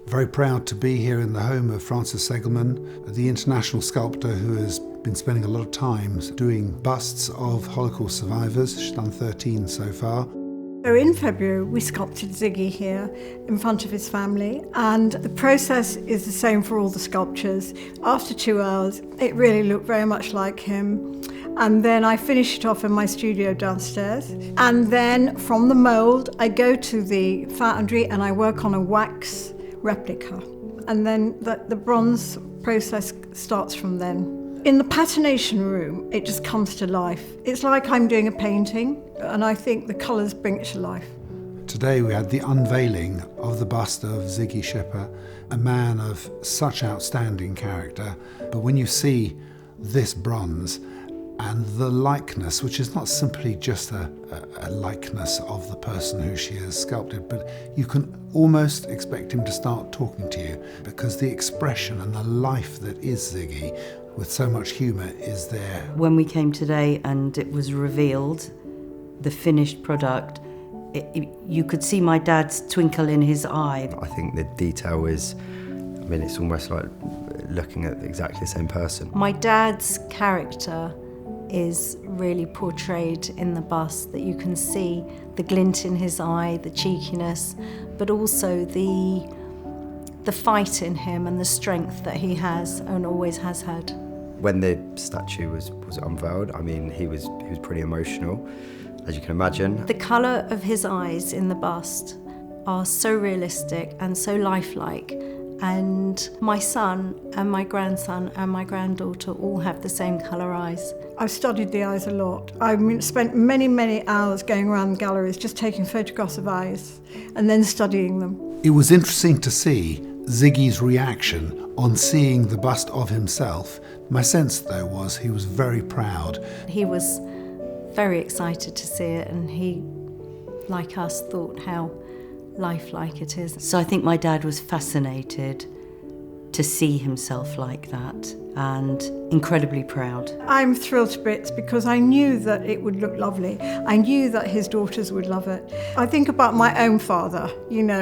Very proud to be here in the home of Frances Segelman, the international sculptor who has been spending a lot of time doing busts of Holocaust survivors. She's done 13 so far. So in February we sculpted Ziggy here in front of his family, and the process is the same for all the sculptures. After 2 hours it really looked very much like him, and then I finish it off in my studio downstairs, and then from the mould I go to the foundry and I work on a wax replica, and then the bronze process starts from then. In the patination room, it just comes to life. It's like I'm doing a painting, and I think the colours bring it to life. Today we had the unveiling of the bust of Zigi Shipper, a man of such outstanding character. But when you see this bronze and the likeness, which is not simply just a likeness of the person who she has sculpted, but you can almost expect him to start talking to you, because the expression and the life that is Ziggy, with so much humour, is there. When we came today and it was revealed, the finished product, you could see my dad's twinkle in his eye. I think the detail is, it's almost like looking at exactly the same person. My dad's character is really portrayed in the bust, that you can see the glint in his eye, the cheekiness, but also the fight in him and the strength that he has and always has had. When the statue was unveiled, he was pretty emotional, as you can imagine. The colour of his eyes in the bust are so realistic and so lifelike, and my son and my grandson and my granddaughter all have the same colour eyes. I've studied the eyes a lot. I've spent many hours going around galleries just taking photographs of eyes and then studying them. It was interesting to see Ziggy's reaction on seeing the bust of himself. My sense, though, was he was very proud. He was very excited to see it, and he, like us, thought how lifelike it is. So I think my dad was fascinated to see himself like that, and incredibly proud. I'm thrilled to bits because I knew that it would look lovely. I knew that his daughters would love it. I think about my own father,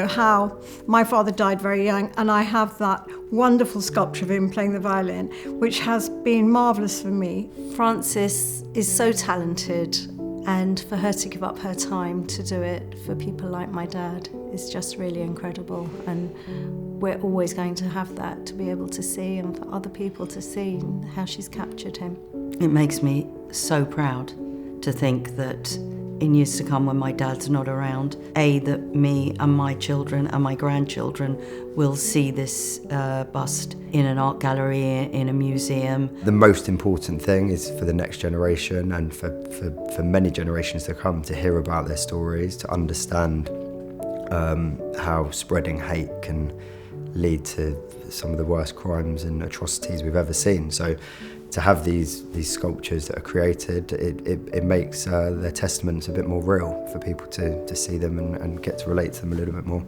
how my father died very young, and I have that wonderful sculpture of him playing the violin, which has been marvellous for me. Frances is so talented, and for her to give up her time to do it for people like my dad is just really incredible, and we're always going to have that to be able to see, and for other people to see how she's captured him. It makes me so proud to think that in years to come, when my dad's not around, that me and my children and my grandchildren will see this bust in an art gallery, in a museum. The most important thing is for the next generation, and for many generations to come, to hear about their stories, to understand how spreading hate can lead to some of the worst crimes and atrocities we've ever seen. So to have these sculptures that are created, it makes their testaments a bit more real for people to see them and get to relate to them a little bit more.